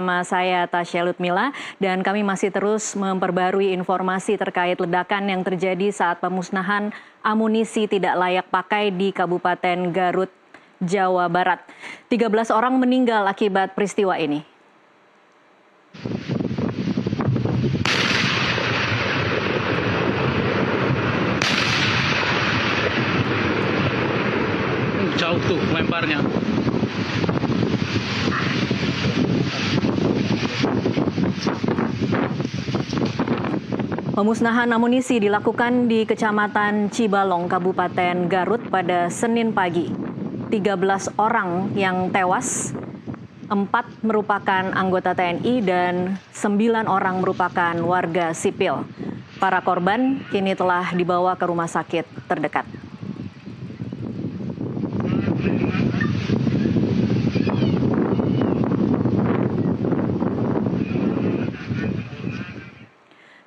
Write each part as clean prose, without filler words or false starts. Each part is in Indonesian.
Sama saya Tasya Lutmila dan kami masih terus memperbarui informasi terkait ledakan yang terjadi saat pemusnahan amunisi tidak layak pakai di Kabupaten Garut, Jawa Barat. 13 orang meninggal akibat peristiwa ini. Jauh tuh lemparnya. Pemusnahan amunisi dilakukan di Kecamatan Cibalong, Kabupaten Garut pada Senin pagi. 13 orang yang tewas, 4 merupakan anggota TNI dan 9 orang merupakan warga sipil. Para korban kini telah dibawa ke rumah sakit terdekat.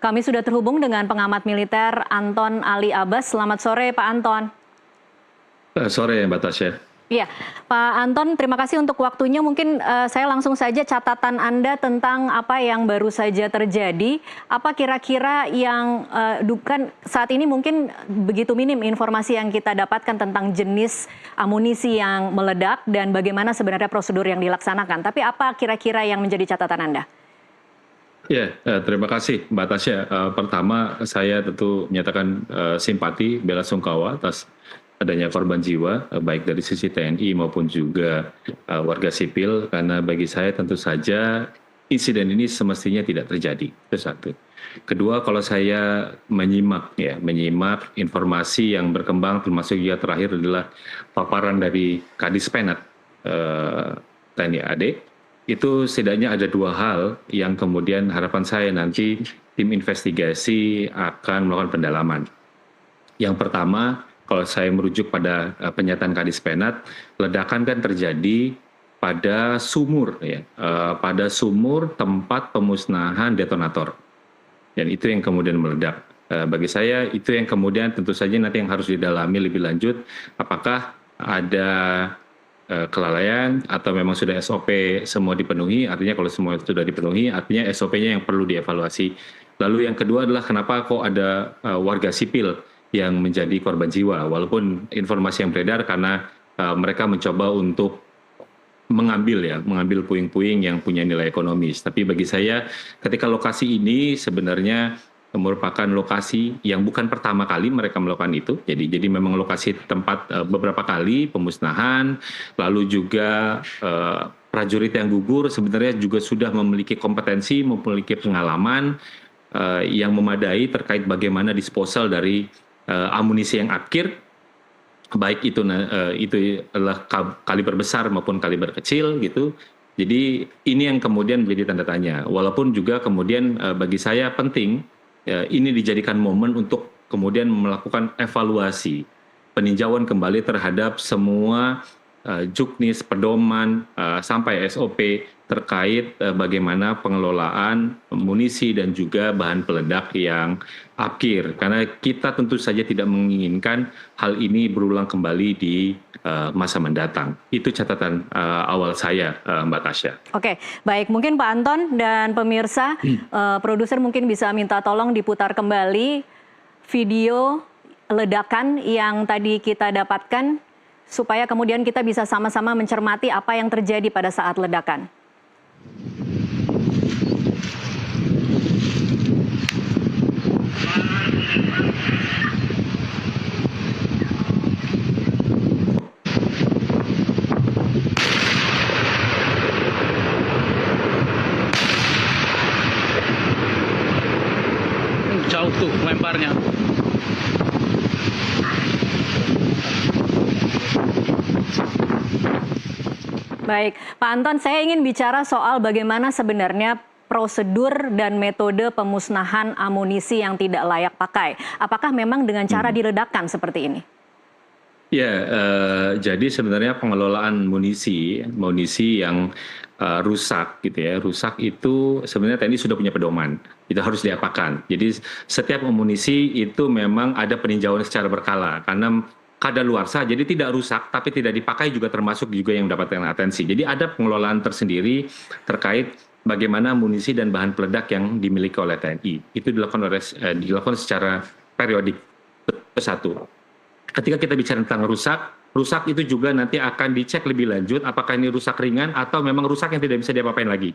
Kami sudah terhubung dengan pengamat militer Anton Ali Abbas. Selamat sore Pak Anton. Sore Mbak Tasya. Iya, Pak Anton, terima kasih untuk waktunya. Mungkin saya langsung saja catatan Anda tentang apa yang baru saja terjadi. Apa kira-kira yang saat ini mungkin begitu minim informasi yang kita dapatkan tentang jenis amunisi yang meledak dan bagaimana sebenarnya prosedur yang dilaksanakan. Tapi apa kira-kira yang menjadi catatan Anda? Ya, terima kasih Mbak Tasya. Pertama, saya tentu menyatakan simpati, bela sungkawa atas adanya korban jiwa, baik dari sisi TNI maupun juga warga sipil, karena bagi saya tentu saja insiden ini semestinya tidak terjadi. Itu satu. Kedua, kalau saya menyimak informasi yang berkembang, termasuk juga terakhir adalah paparan dari Kadis Penat TNI AD. Itu setidaknya ada 2 hal yang kemudian harapan saya nanti tim investigasi akan melakukan pendalaman. Yang pertama, kalau saya merujuk pada pernyataan Kadis Penat, ledakan kan terjadi pada sumur, pada sumur tempat pemusnahan detonator. Dan itu yang kemudian meledak. Bagi saya itu yang kemudian tentu saja nanti yang harus didalami lebih lanjut, apakah ada kelalaian atau memang sudah SOP semua dipenuhi. Artinya kalau semua sudah dipenuhi, artinya SOP-nya yang perlu dievaluasi. Lalu yang kedua adalah kenapa kok ada warga sipil yang menjadi korban jiwa, walaupun informasi yang beredar karena mereka mencoba untuk mengambil puing-puing yang punya nilai ekonomis. Tapi bagi saya ketika lokasi ini sebenarnya merupakan lokasi yang bukan pertama kali mereka melakukan itu. Jadi memang lokasi tempat beberapa kali pemusnahan, lalu juga prajurit yang gugur sebenarnya juga sudah memiliki kompetensi, memiliki pengalaman yang memadai terkait bagaimana disposal dari amunisi yang akhir, baik itu adalah kaliber besar maupun kaliber kecil gitu. Jadi ini yang kemudian menjadi tanda tanya. Walaupun juga kemudian bagi saya penting ini dijadikan momen untuk kemudian melakukan evaluasi, peninjauan kembali terhadap semua juknis, pedoman, sampai SOP terkait bagaimana pengelolaan amunisi dan juga bahan peledak yang akhir. Karena kita tentu saja tidak menginginkan hal ini berulang kembali di masa mendatang. Itu catatan awal saya, Mbak Tasya. Oke, baik. Mungkin Pak Anton dan pemirsa, produser mungkin bisa minta tolong diputar kembali video ledakan yang tadi kita dapatkan, supaya kemudian kita bisa sama-sama mencermati apa yang terjadi pada saat ledakan. Jauh tuh lemparnya. Baik, Pak Anton, saya ingin bicara soal bagaimana sebenarnya prosedur dan metode pemusnahan amunisi yang tidak layak pakai. Apakah memang dengan cara diledakkan seperti ini? Ya, jadi sebenarnya pengelolaan munisi yang rusak gitu ya, rusak itu sebenarnya TNI sudah punya pedoman, itu harus diapakan. Jadi setiap amunisi itu memang ada peninjauan secara berkala, karena kadaluarsa, jadi tidak rusak tapi tidak dipakai juga termasuk juga yang mendapatkan atensi. Jadi ada pengelolaan tersendiri terkait bagaimana amunisi dan bahan peledak yang dimiliki oleh TNI. Itu dilakukan secara periodik. Satu. Ketika kita bicara tentang rusak itu juga nanti akan dicek lebih lanjut apakah ini rusak ringan atau memang rusak yang tidak bisa diapa-apain lagi.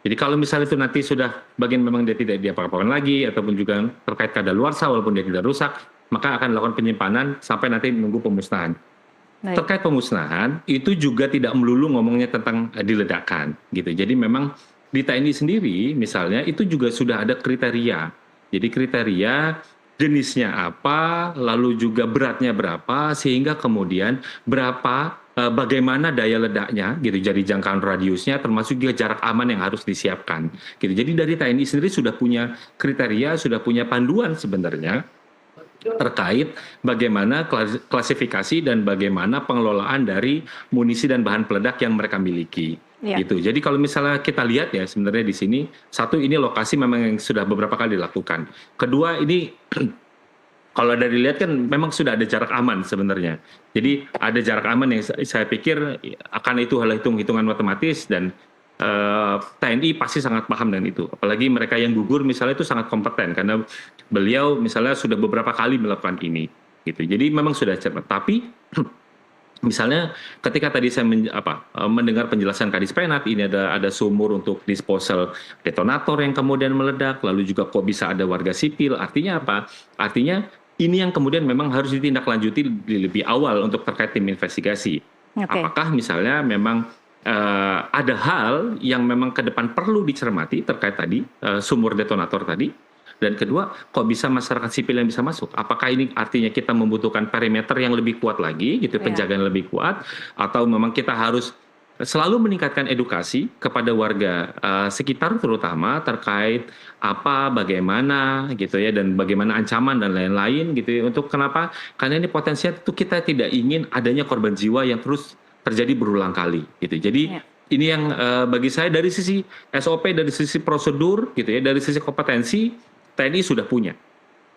Jadi kalau misalnya itu nanti sudah bagian memang dia tidak diapa-apain lagi ataupun juga terkait kadaluarsa walaupun dia tidak rusak, maka akan dilakukan penyimpanan sampai nanti menunggu pemusnahan. Baik. Terkait pemusnahan itu juga tidak melulu ngomongnya tentang diledakkan gitu. Jadi memang di TNI sendiri misalnya itu juga sudah ada kriteria. Jadi kriteria jenisnya apa, lalu juga beratnya berapa, sehingga kemudian bagaimana daya ledaknya, gitu. Jadi jangkauan radiusnya, termasuk juga jarak aman yang harus disiapkan. Gitu. Jadi dari TNI sendiri sudah punya kriteria, sudah punya panduan sebenarnya terkait bagaimana klasifikasi dan bagaimana pengelolaan dari munisi dan bahan peledak yang mereka miliki. Ya. Gitu. Jadi kalau misalnya kita lihat ya sebenarnya di sini, satu ini lokasi memang yang sudah beberapa kali dilakukan. Kedua ini kalau dari lihat kan memang sudah ada jarak aman sebenarnya. Jadi ada jarak aman yang saya pikir akan itu hal hitungan matematis dan TNI pasti sangat paham dengan itu. Apalagi mereka yang gugur misalnya itu sangat kompeten karena beliau misalnya sudah beberapa kali melakukan ini. Gitu. Jadi memang sudah cermat. Tapi misalnya ketika tadi saya mendengar penjelasan Kadis Penat, ini ada sumur untuk disposal detonator yang kemudian meledak, lalu juga kok bisa ada warga sipil, artinya apa? Artinya ini yang kemudian memang harus ditindaklanjuti lebih awal untuk terkait tim investigasi. Okay. Apakah misalnya memang ada hal yang memang ke depan perlu dicermati terkait tadi, sumur detonator tadi. Dan kedua, kok bisa masyarakat sipil yang bisa masuk? Apakah ini artinya kita membutuhkan perimeter yang lebih kuat lagi, gitu, penjagaan lebih kuat, atau memang kita harus selalu meningkatkan edukasi kepada warga sekitar terutama terkait apa, bagaimana, gitu ya, dan bagaimana ancaman dan lain-lain, gitu ya. Untuk kenapa? Karena ini potensinya itu kita tidak ingin adanya korban jiwa yang terus terjadi berulang kali, gitu. Jadi ini yang bagi saya dari sisi SOP, dari sisi prosedur, gitu ya, dari sisi kompetensi TNI sudah punya,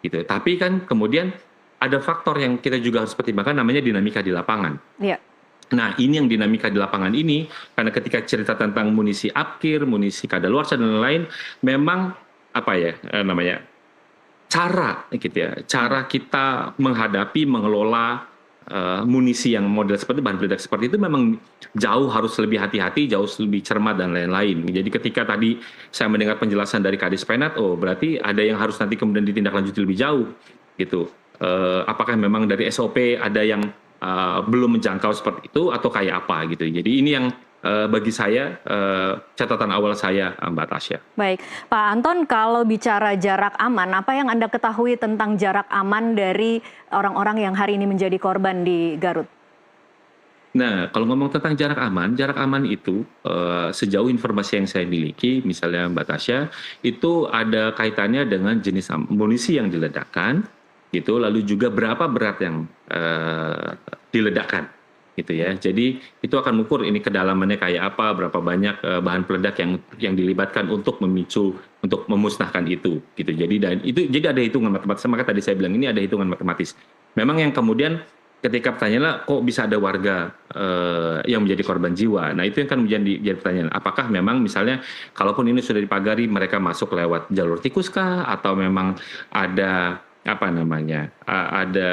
gitu. Tapi kan kemudian ada faktor yang kita juga harus pertimbangkan, namanya dinamika di lapangan. Iya. Nah, ini yang dinamika di lapangan ini, karena ketika cerita tentang munisi apkir, munisi kadaluarsa dan lain-lain, memang cara, gitu ya, cara kita menghadapi, mengelola munisi yang model seperti bahan peledak seperti itu memang jauh harus lebih hati-hati, jauh lebih cermat dan lain-lain. Jadi ketika tadi saya mendengar penjelasan dari Kadis Penat, oh berarti ada yang harus nanti kemudian ditindaklanjuti lebih jauh, gitu. Apakah memang dari SOP ada yang belum menjangkau seperti itu atau kayak apa gitu. Jadi ini yang bagi saya catatan awal saya, Mbak Tasya. Baik, Pak Anton, kalau bicara jarak aman, apa yang Anda ketahui tentang jarak aman dari orang-orang yang hari ini menjadi korban di Garut? Nah, kalau ngomong tentang jarak aman itu sejauh informasi yang saya miliki, misalnya Mbak Tasya, itu ada kaitannya dengan jenis amunisi yang diledakkan, gitu, lalu juga berapa berat yang diledakkan. Gitu ya. Jadi itu akan mengukur ini kedalamannya kayak apa, berapa banyak bahan peledak yang dilibatkan untuk memicu, untuk memusnahkan itu, gitu. Jadi ada hitungan matematis. Maka tadi saya bilang ini ada hitungan matematis. Memang yang kemudian ketika pertanyaannya kok bisa ada warga yang menjadi korban jiwa. Nah, itu yang kan menjadi pertanyaan. Apakah memang misalnya kalaupun ini sudah dipagari mereka masuk lewat jalur tikuskah atau memang ada ada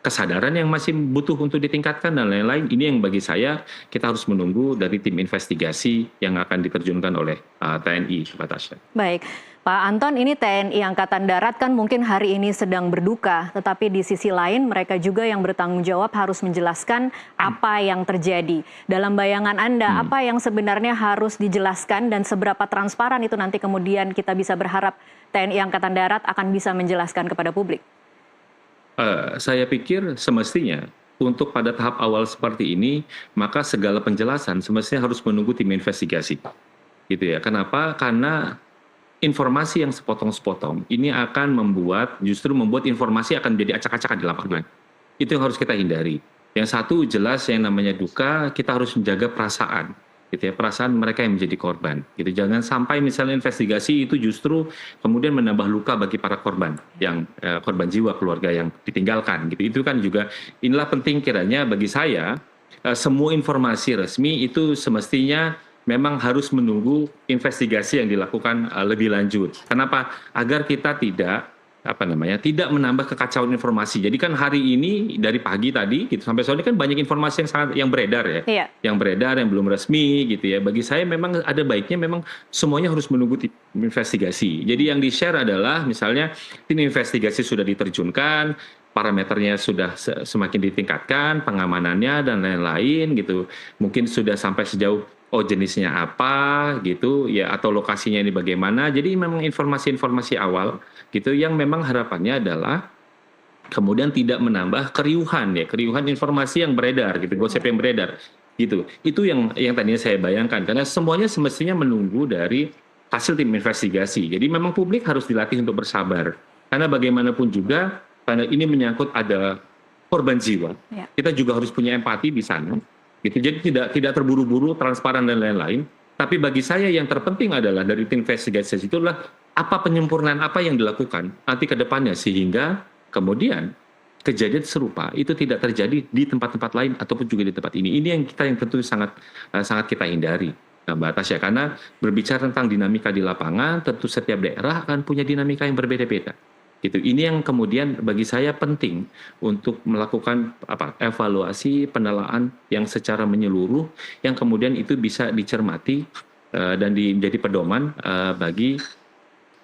kesadaran yang masih butuh untuk ditingkatkan dan lain-lain. Ini yang bagi saya kita harus menunggu dari tim investigasi yang akan diterjunkan oleh TNI, Mbak Tasya. Baik, Pak Anton, ini TNI Angkatan Darat kan mungkin hari ini sedang berduka, tetapi di sisi lain mereka juga yang bertanggung jawab harus menjelaskan apa yang terjadi. Dalam bayangan Anda, apa yang sebenarnya harus dijelaskan dan seberapa transparan itu nanti kemudian kita bisa berharap TNI Angkatan Darat akan bisa menjelaskan kepada publik? Saya pikir semestinya untuk pada tahap awal seperti ini, maka segala penjelasan semestinya harus menunggu tim investigasi. Gitu ya. Kenapa? Karena informasi yang sepotong-sepotong ini akan justru membuat informasi akan menjadi acak-acakan di lapangan. Itu yang harus kita hindari. Yang satu jelas yang namanya duka, kita harus menjaga perasaan. Gitu ya, perasaan mereka yang menjadi korban. Gitu. Jangan sampai misalnya investigasi itu justru kemudian menambah luka bagi para korban, yang korban jiwa, keluarga yang ditinggalkan. Gitu. Itu kan juga inilah penting kiranya bagi saya semua informasi resmi itu semestinya memang harus menunggu investigasi yang dilakukan lebih lanjut. Kenapa? Agar kita tidak tidak menambah kekacauan informasi. Jadi kan hari ini dari pagi tadi gitu sampai sore kan banyak informasi yang beredar ya. Iya. Yang beredar yang belum resmi gitu ya. Bagi saya memang ada baiknya memang semuanya harus menunggu tim investigasi. Jadi yang di-share adalah misalnya tim investigasi sudah diterjunkan, parameternya sudah semakin ditingkatkan, pengamanannya dan lain-lain gitu. Mungkin sudah sampai sejauh jenisnya apa gitu ya, atau lokasinya ini bagaimana. Jadi memang informasi-informasi awal gitu yang memang harapannya adalah kemudian tidak menambah keriuhan informasi yang beredar gitu, gosip yang beredar gitu. Itu yang tadinya saya bayangkan, karena semuanya semestinya menunggu dari hasil tim investigasi. Jadi memang publik harus dilatih untuk bersabar, karena bagaimanapun juga karena ini menyangkut ada korban jiwa, kita juga harus punya empati di sana gitu. Jadi tidak terburu-buru, transparan dan lain-lain. Tapi bagi saya yang terpenting adalah dari tim investigasi itu adalah apa penyempurnaan apa yang dilakukan nanti ke depannya, sehingga kemudian kejadian serupa itu tidak terjadi di tempat-tempat lain ataupun juga di tempat ini. Ini yang tentu sangat kita hindari, Mbak Tasya, karena berbicara tentang dinamika di lapangan, tentu setiap daerah akan punya dinamika yang berbeda-beda. Gitu. Ini yang kemudian bagi saya penting untuk melakukan evaluasi penelaan yang secara menyeluruh, yang kemudian itu bisa dicermati dan menjadi pedoman bagi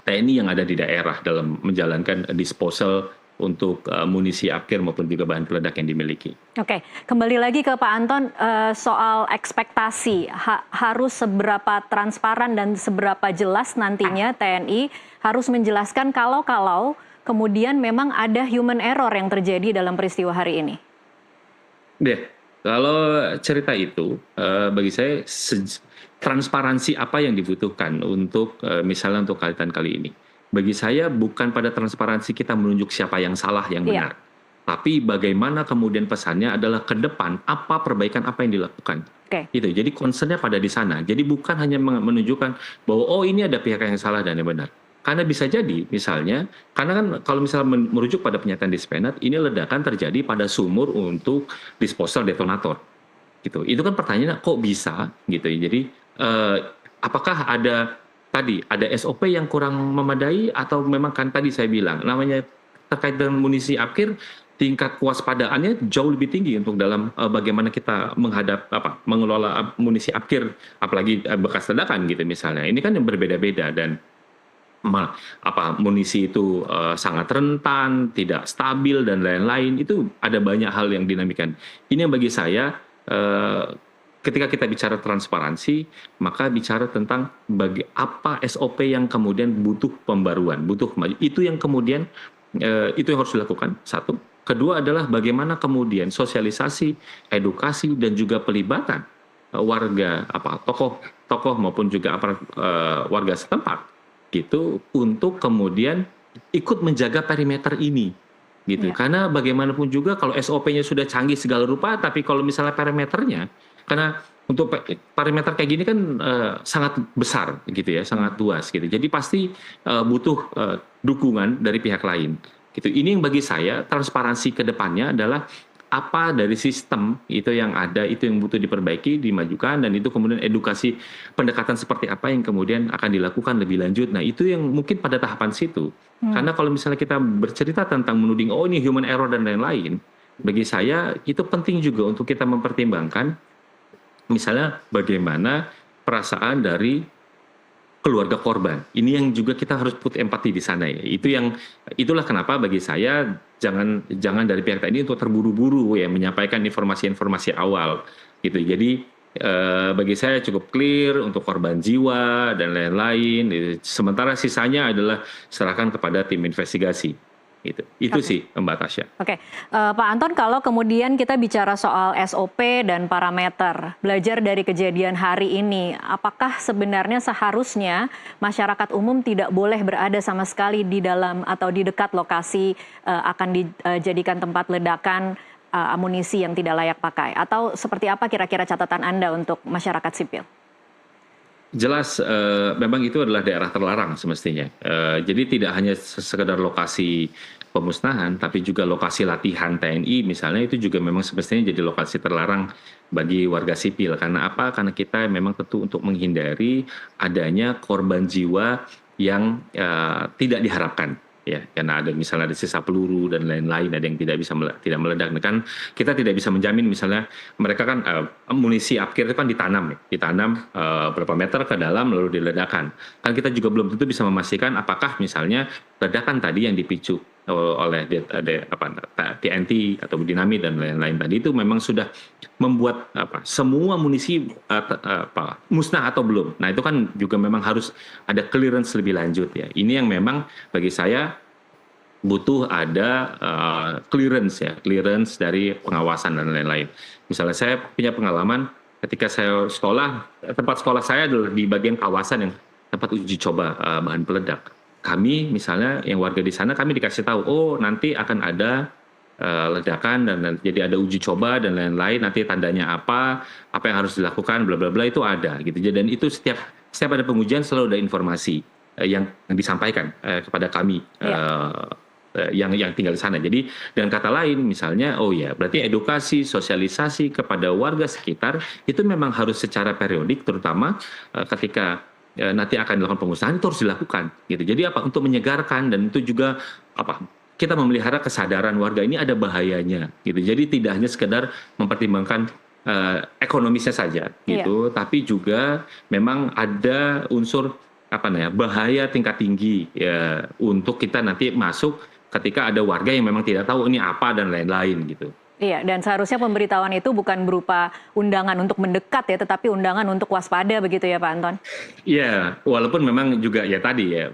TNI yang ada di daerah dalam menjalankan disposal untuk munisi apkir maupun juga bahan peledak yang dimiliki. Oke, kembali lagi ke Pak Anton soal ekspektasi, harus seberapa transparan dan seberapa jelas nantinya TNI harus menjelaskan kalau kemudian memang ada human error yang terjadi dalam peristiwa hari ini. Kalau cerita itu bagi saya transparansi apa yang dibutuhkan untuk misalnya untuk kaitan kali ini. Bagi saya bukan pada transparansi kita menunjuk siapa yang salah yang benar. Tapi bagaimana kemudian pesannya adalah ke depan apa perbaikan apa yang dilakukan. Gitu. Jadi concernnya pada di sana. Jadi bukan hanya menunjukkan bahwa ini ada pihak yang salah dan yang benar. Karena bisa jadi misalnya, karena kan kalau misalnya merujuk pada pernyataan Dispenat, ini ledakan terjadi pada sumur untuk disposal detonator. Gitu. Itu kan pertanyaannya kok bisa gitu ya. Jadi apakah ada SOP yang kurang memadai, atau memang kan tadi saya bilang namanya terkait dengan munisi apkir, tingkat kewaspadaannya jauh lebih tinggi untuk dalam bagaimana kita mengelola munisi apkir, apalagi bekas ledakan gitu misalnya. Ini kan yang berbeda-beda, dan munisi itu sangat rentan, tidak stabil dan lain-lain. Itu ada banyak hal yang dinamikan. Ini yang bagi saya ketika kita bicara transparansi, maka bicara tentang apa SOP yang kemudian butuh pembaruan, butuh maju. Itu yang kemudian itu yang harus dilakukan. Satu. Kedua adalah bagaimana kemudian sosialisasi, edukasi dan juga pelibatan warga, tokoh maupun juga warga setempat gitu, untuk kemudian ikut menjaga perimeter ini gitu. Karena bagaimanapun juga kalau SOP-nya sudah canggih segala rupa, tapi kalau misalnya perimeternya, karena untuk perimeter kayak gini kan sangat besar gitu ya, sangat luas gitu. Jadi pasti butuh dukungan dari pihak lain gitu. Ini yang bagi saya transparansi ke depannya adalah apa dari sistem itu yang ada, itu yang butuh diperbaiki, dimajukan, dan itu kemudian edukasi pendekatan seperti apa yang kemudian akan dilakukan lebih lanjut. Nah itu yang mungkin pada tahapan situ. Karena kalau misalnya kita bercerita tentang menuding ini human error dan lain-lain, bagi saya itu penting juga untuk kita mempertimbangkan misalnya bagaimana perasaan dari keluarga korban. Ini yang juga kita harus put empati di sana ya. Itulah kenapa bagi saya jangan dari pihak TNI untuk terburu-buru ya menyampaikan informasi-informasi awal gitu. Jadi bagi saya cukup clear untuk korban jiwa dan lain-lain. Sementara sisanya adalah serahkan kepada tim investigasi. Itu sih Mbak Tasya. Pak Anton, kalau kemudian kita bicara soal SOP dan parameter, belajar dari kejadian hari ini, apakah sebenarnya seharusnya masyarakat umum tidak boleh berada sama sekali di dalam atau di dekat lokasi akan dijadikan tempat ledakan amunisi yang tidak layak pakai? Atau seperti apa kira-kira catatan Anda untuk masyarakat sipil? Jelas memang itu adalah daerah terlarang semestinya. Jadi tidak hanya sekedar lokasi pemusnahan, tapi juga lokasi latihan TNI misalnya itu juga memang semestinya jadi lokasi terlarang bagi warga sipil. Karena apa? Karena kita memang tentu untuk menghindari adanya korban jiwa yang tidak diharapkan. Ya, karena ada misalnya ada sisa peluru dan lain-lain, ada yang tidak meledak. Nah, kan kita tidak bisa menjamin misalnya mereka kan amunisi apkir itu kan ditanam berapa meter ke dalam lalu diledakkan. Kan kita juga belum tentu bisa memastikan apakah misalnya ledakan tadi yang dipicu oleh TNT atau dinamit dan lain-lain tadi itu memang sudah membuat semua amunisi musnah atau belum. Nah, itu kan juga memang harus ada clearance lebih lanjut ya. Ini yang memang bagi saya butuh ada clearance dari pengawasan dan lain-lain. Misalnya saya punya pengalaman ketika saya tempat sekolah saya adalah di bagian kawasan yang tempat uji coba bahan peledak. Kami misalnya yang warga di sana kami dikasih tahu, oh nanti akan ada ledakan dan jadi ada uji coba dan lain-lain, nanti tandanya apa yang harus dilakukan, bla bla bla itu ada gitu. Dan itu setiap ada pengujian selalu ada informasi yang disampaikan kepada kami yang tinggal di sana. Jadi dengan kata lain misalnya, oh ya berarti edukasi, sosialisasi kepada warga sekitar itu memang harus secara periodik, terutama ketika nanti akan dilakukan pengusahaan itu harus dilakukan gitu. Jadi untuk menyegarkan dan itu juga kita memelihara kesadaran warga ini ada bahayanya gitu. Jadi tidak hanya sekedar mempertimbangkan ekonomisnya saja gitu, tapi juga memang ada unsur bahaya tingkat tinggi ya untuk kita nanti masuk ketika ada warga yang memang tidak tahu ini apa dan lain-lain gitu. Iya, dan seharusnya pemberitahuan itu bukan berupa undangan untuk mendekat ya, tetapi undangan untuk waspada begitu ya Pak Anton? Iya, walaupun memang juga ya tadi ya,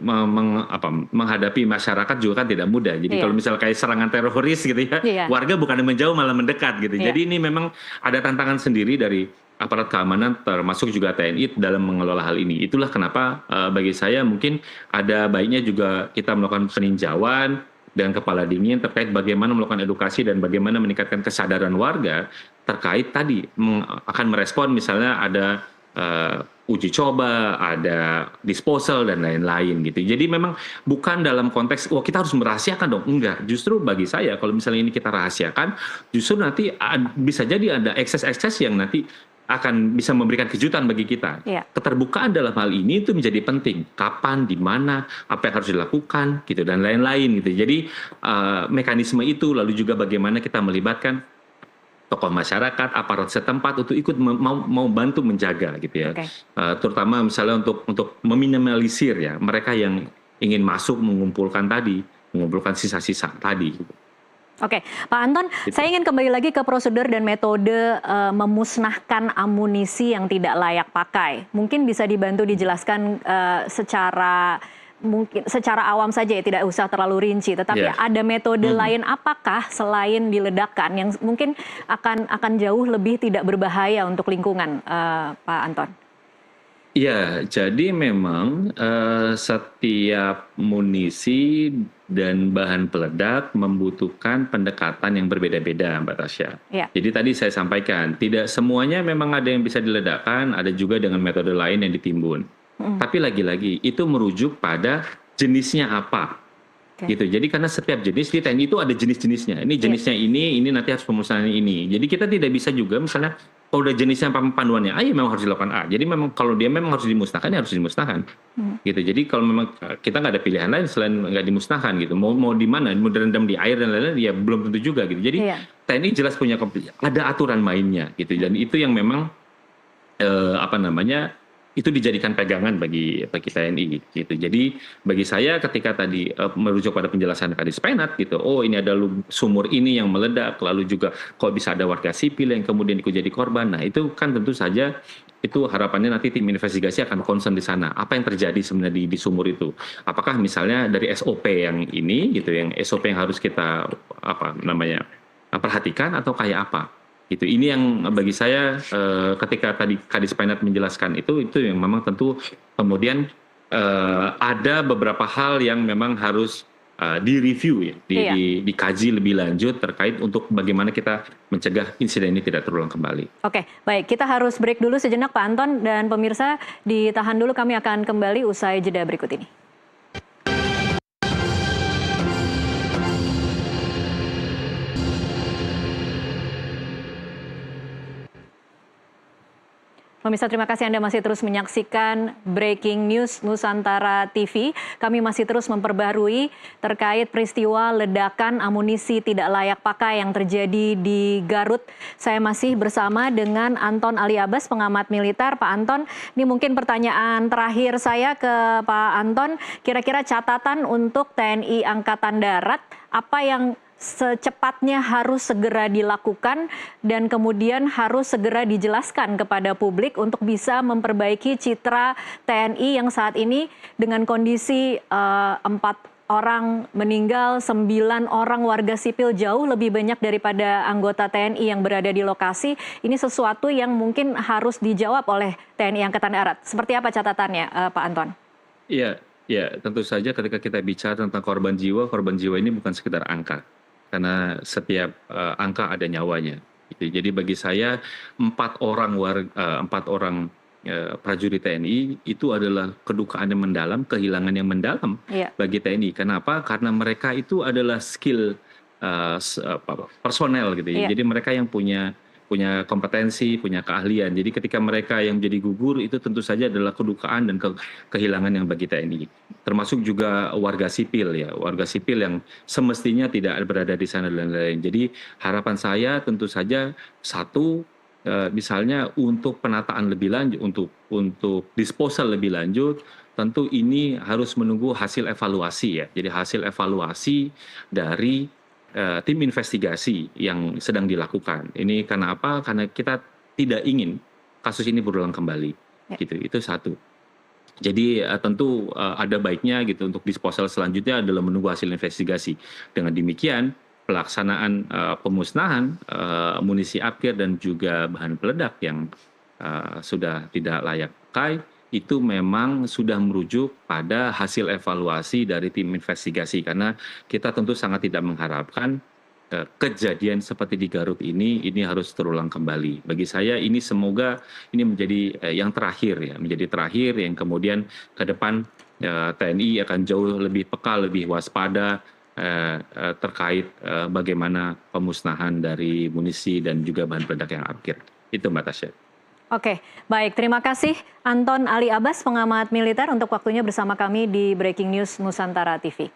menghadapi masyarakat juga kan tidak mudah. Jadi kalau misalnya kayak serangan teroris gitu ya, warga bukan menjauh malah mendekat gitu. Jadi ini memang ada tantangan sendiri dari aparat keamanan termasuk juga TNI dalam mengelola hal ini. Itulah kenapa bagi saya mungkin ada baiknya juga kita melakukan peninjauan dengan kepala dingin terkait bagaimana melakukan edukasi dan bagaimana meningkatkan kesadaran warga terkait tadi akan merespon misalnya ada uji coba, ada disposal dan lain-lain gitu. Jadi memang bukan dalam konteks kita harus merahasiakan dong, enggak. Justru bagi saya kalau misalnya ini kita rahasiakan, justru nanti bisa jadi ada ekses-ekses yang nanti akan bisa memberikan kejutan bagi kita. Keterbukaan dalam hal ini itu menjadi penting. Kapan, di mana, apa yang harus dilakukan, gitu dan lain-lain gitu. Jadi mekanisme itu lalu juga bagaimana kita melibatkan tokoh masyarakat, aparat setempat untuk ikut mau bantu menjaga gitu ya. Terutama misalnya untuk meminimalisir ya mereka yang ingin masuk mengumpulkan sisa-sisa tadi. Oke, Pak Anton, saya ingin kembali lagi ke prosedur dan metode memusnahkan amunisi yang tidak layak pakai. Mungkin bisa dibantu dijelaskan secara awam saja ya, tidak usah terlalu rinci. Tetapi ada metode lain apakah selain diledakkan yang mungkin akan jauh lebih tidak berbahaya untuk lingkungan, Pak Anton? Ya, jadi memang setiap munisi dan bahan peledak membutuhkan pendekatan yang berbeda-beda, Mbak Tasya. Jadi tadi saya sampaikan, tidak semuanya memang ada yang bisa diledakkan, ada juga dengan metode lain yang ditimbun. Tapi lagi-lagi itu merujuk pada jenisnya apa. Gitu. Jadi karena setiap jenis di TNI itu ada jenis-jenisnya. Ini jenisnya ini nanti harus pemusnahan ini. Jadi kita tidak bisa juga misalnya kalau udah jenisnya panduannya A ya memang harus dilakukan A. Jadi memang kalau dia memang harus dimusnahkan ya harus dimusnahkan. Gitu. Jadi kalau memang kita nggak ada pilihan lain selain nggak dimusnahkan gitu. Mau di mana? Mau direndam di air dan lain-lain ya belum tentu juga gitu. Jadi TNI jelas punya ada aturan mainnya gitu. Dan itu yang memang itu dijadikan pegangan bagi TNI gitu. Jadi bagi saya ketika tadi merujuk pada penjelasan Kadis Penat gitu, oh ini ada sumur ini yang meledak, lalu juga kok bisa ada warga sipil yang kemudian ikut jadi korban. Nah itu kan tentu saja itu harapannya nanti tim investigasi akan concern di sana. Apa yang terjadi sebenarnya di sumur itu? Apakah misalnya dari SOP yang ini gitu, yang SOP yang harus kita perhatikan atau kayak apa? Gitu. Ini yang bagi saya ketika tadi Kadis Penat menjelaskan itu yang memang tentu kemudian ada beberapa hal yang memang harus direview ya, dikaji lebih lanjut terkait untuk bagaimana kita mencegah insiden ini tidak terulang kembali. Oke, baik, kita harus break dulu sejenak Pak Anton dan pemirsa ditahan dulu, kami akan kembali usai jeda berikut ini. Pemirsa, terima kasih Anda masih terus menyaksikan Breaking News Nusantara TV. Kami masih terus memperbarui terkait peristiwa ledakan amunisi tidak layak pakai yang terjadi di Garut. Saya masih bersama dengan Anton Ali Abbas, pengamat militer. Pak Anton, ini mungkin pertanyaan terakhir saya ke Pak Anton. Kira-kira catatan untuk TNI Angkatan Darat, apa yang secepatnya harus segera dilakukan dan kemudian harus segera dijelaskan kepada publik untuk bisa memperbaiki citra TNI yang saat ini dengan kondisi 4 orang meninggal, 9 orang warga sipil, jauh lebih banyak daripada anggota TNI yang berada di lokasi. Ini sesuatu yang mungkin harus dijawab oleh TNI Angkatan Darat. Seperti apa catatannya, Pak Anton? Iya, ya tentu saja ketika kita bicara tentang korban jiwa ini bukan sekedar angka. Karena setiap angka ada nyawanya. Gitu. Jadi bagi saya 4 orang prajurit TNI itu adalah kedukaan yang mendalam, kehilangan yang mendalam bagi TNI. Kenapa? Karena mereka itu adalah skill personel gitu ya. Jadi mereka yang punya kompetensi, punya keahlian. Jadi ketika mereka yang jadi gugur itu tentu saja adalah kedukaan dan kehilangan yang bagi TNI. Termasuk juga warga sipil ya, warga sipil yang semestinya tidak berada di sana dan lain-lain. Jadi harapan saya tentu saja satu, misalnya untuk penataan lebih lanjut, untuk disposal lebih lanjut, tentu ini harus menunggu hasil evaluasi ya. Jadi hasil evaluasi dari tim investigasi yang sedang dilakukan. Ini karena apa? Karena kita tidak ingin kasus ini berulang kembali. Gitu. Itu satu. Jadi tentu ada baiknya gitu untuk disposal selanjutnya adalah menunggu hasil investigasi. Dengan demikian pelaksanaan pemusnahan amunisi apkir dan juga bahan peledak yang sudah tidak layak pakai itu memang sudah merujuk pada hasil evaluasi dari tim investigasi, karena kita tentu sangat tidak mengharapkan kejadian seperti di Garut ini harus terulang kembali. Bagi saya ini semoga ini menjadi yang terakhir ya, menjadi terakhir yang kemudian ke depan TNI akan jauh lebih peka, lebih waspada terkait bagaimana pemusnahan dari munisi dan juga bahan peledak yang apkir. Itu Mbak Tasya. Oke, baik. Terima kasih Anton Ali Abbas, pengamat militer, untuk waktunya bersama kami di Breaking News Nusantara TV.